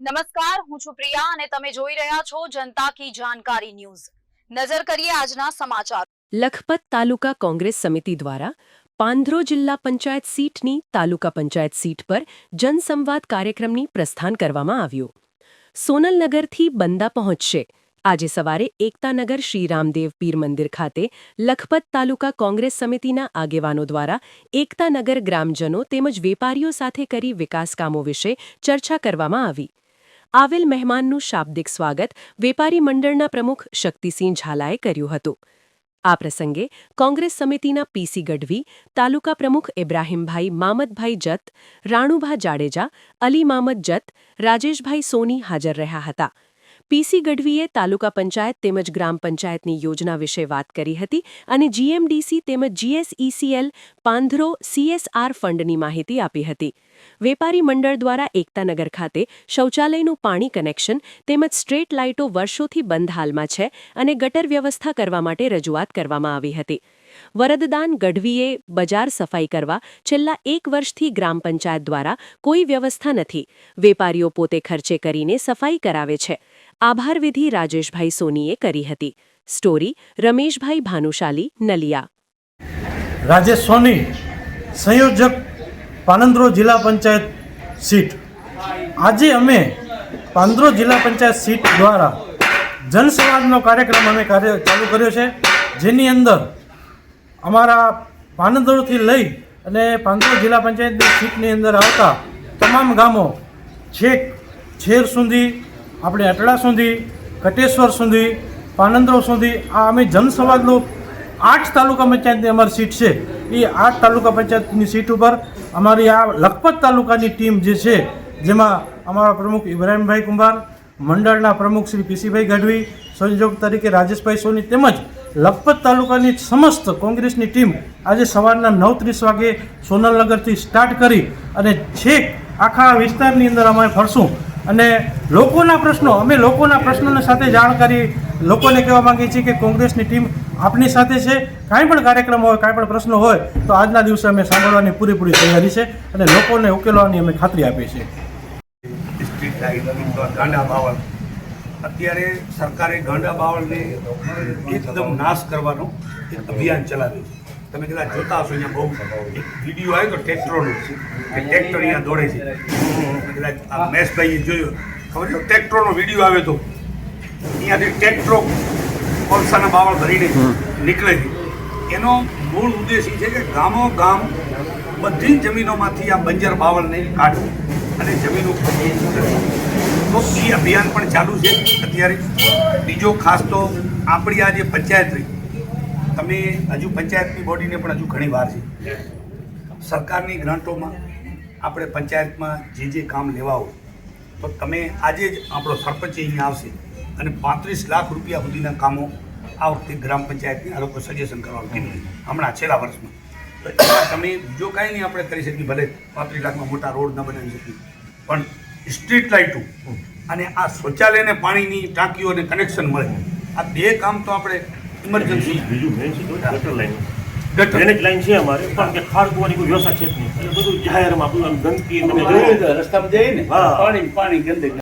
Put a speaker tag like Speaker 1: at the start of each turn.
Speaker 1: નમસ્કાર, હું છું પ્રિયા અને તમે જોઈ રહ્યા છો જનતા કી જાણકારી ન્યૂઝ। નજર કરીએ આજના સમાચાર।
Speaker 2: લખપત તાલુકા કોંગ્રેસ સમિતિ દ્વારા પાંધરો જિલ્લા પંચાયત સીટની તાલુકા પંચાયત સીટ પર જનસંવાદ કાર્યક્રમની પ્રસ્થાન કરવામાં આવ્યું। સોનલનગરથી બંદા પહોંચશે। આજે સવારે એકતાનગર શ્રી રામદેવ પીર મંદિર ખાતે લખપત તાલુકા કોંગ્રેસ સમિતિના આગેવાનો દ્વારા એકતાનગર ગ્રામજનો તેમજ વેપારીઓ સાથે કરી વિકાસ કામો વિશે ચર્ચા કરવામાં આવી। આવેલ મહેમાનનું શાબ્દિક સ્વાગત વેપારી મંડળના પ્રમુખ શક્તિસિંહ ઝાલાએ કર્યું હતું। આ પ્રસંગે કોંગ્રેસ સમિતિના પીસી ગઢવી, તાલુકા પ્રમુખ ઇબ્રાહીમભાઈ મામદભાઈ જત, રાણુભા જાડેજા, અલી મામદ જત, રાજેશભાઈ સોની હાજર રહ્યા હતા। પીસી ગઢવીએ તાલુકા પંચાયત તેમજ ગ્રામ પંચાયતની યોજના વિશે વાત કરી હતી અને જીએમડીસી તેમજ જીએસઈસીએલ પાંધરો CSR ફંડની માહિતી આપી હતી। વેપારી મંડળ દ્વારા એકતાનગર ખાતે શૌચાલયનું પાણી કનેક્શન તેમજ સ્ટ્રીટ લાઇટો વર્ષોથી બંધ હાલમાં છે અને ગટર વ્યવસ્થા કરવા માટે રજૂઆત કરવામાં આવી હતી। વરદદાન ગઢવીએ બજાર સફાઈ કરવા છેલ્લા 1 વર્ષથી ગ્રામ પંચાયત દ્વારા કોઈ વ્યવસ્થા નથી, વેપારીઓ પોતે ખર્ચે કરીને સફાઈ કરાવે છે। આભાર વિધિ રાજેશભાઈ સોનીએ કરી હતી। સ્ટોરી રમેશભાઈ ભાનુશાલી, નલિયા।
Speaker 3: રાજેશ સોની, સંયોજક, પાંધરો જિલ્લા પંચાયત સીટ। આજે અમે પાંધરો જિલ્લા પંચાયત સીટ દ્વારા જનસંવાદનો કાર્યક્રમ અમે ચાલુ કર્યો છે, જેની અંદર અમારા પાંધરોથી લઈ અને પાંધરો જિલ્લા પંચાયતની સીટની અંદર આવતા તમામ ગામો છેક છેર સુધી, આપણે અટલા સુધી, કટેશ્વર સુધી, પાંધરો સુધી આ અમે જનસંવાદનો 8 તાલુકા પંચાયતની અમારી સીટ છે। એ 8 તાલુકા પંચાયતની સીટ ઉપર અમારી આ લખપત તાલુકાની ટીમ જે છે, જેમાં અમારા પ્રમુખ ઇબ્રાહીમભાઈ કુંભાર, મંડળના પ્રમુખ શ્રી પીસીભાઈ ગઢવી, સંયોજક તરીકે રાજેશભાઈ સોની તેમજ લખપત તાલુકાની સમસ્ત કોંગ્રેસની ટીમ આજે સવારના 9:30 વાગે સોનલનગરથી સ્ટાર્ટ કરી અને છેક આખા વિસ્તારની અંદર અમે ફરશું અને લોકોના પ્રશ્નોની સાથે જાણકારી લોકોને કહેવા માંગીએ છીએ કે કોંગ્રેસની ટીમ આપની સાથે છે। કાંઈ પણ કાર્યક્રમ હોય, કાંઈ પણ પ્રશ્નો હોય તો આજના દિવસે અમે સાંભળવાની પૂરેપૂરી તૈયારી છે અને લોકોને ઉકેલવાની અમે ખાતરી આપીએ છીએ।
Speaker 4: સ્ટ્રીટ લાઇટ, ગાંડા બાવળ, અત્યારે સરકારે ગાંડા બાવળને એકદમ નાશ કરવાનો એક અભિયાન ચલાવ્યું છે। તમે કદાચ જોતા હશો, અહીંયા બહુ એક વિડીયો આવ્યો તો ટ્રેક્ટરોનો, કે ટ્રેક્ટર અહીંયા દોડે છે। કદાચ આ મહેશભાઈએ જોયો, ખબર છે, ટ્રેક્ટરોનો વિડીયો આવ્યો તો અહીંયાથી ટ્રેક્ટરો કોલસાના બાવળ ભરીને નીકળે છે। એનો મૂળ ઉદ્દેશ એ છે કે ગામો ગામ બધી જમીનોમાંથી આ બંજર બાવળને કાઢવું અને જમીનો તો એ અભિયાન પણ ચાલુ છે અત્યારે। બીજો ખાસ તો આપણી આ જે પંચાયત રહી, તમે હજુ પંચાયતની બોડીને પણ હજુ ઘણી વાર છે। સરકારની ગ્રાન્ટોમાં આપણે પંચાયતમાં જે કામ લેવા હોય તો તમે આજે જ આપણો સરપંચ અહીંયા આવશે અને 35 લાખ રૂપિયા સુધીના કામો આ વખતે ગ્રામ પંચાયતને આ લોકો સજેશન કરવાનું કીધું હમણાં છેલ્લા વર્ષમાં। તો એમાં તમે બીજો કાંઈ નહીં આપણે કરી શકીએ, ભલે 35 લાખમાં મોટા રોડ ન બનાવી શકીએ, પણ સ્ટ્રીટ લાઇટો અને આ શૌચાલયને પાણીની ટાંકીઓને કનેક્શન મળે, આ 2 કામ તો આપણે ઇમરજન્સી।
Speaker 5: બીજું મેન છે ગટર લાઈન, ડ્રેનેજ લાઈન છે અમારે, પણ કે ખાડકુવાની કોઈ વ્યવસ્થા છે જ નહીં, એટલે બધું જાહેરમાં બધું ગંદકી, તમે રસ્તામાં જઈએ ને પાણી ગંદકી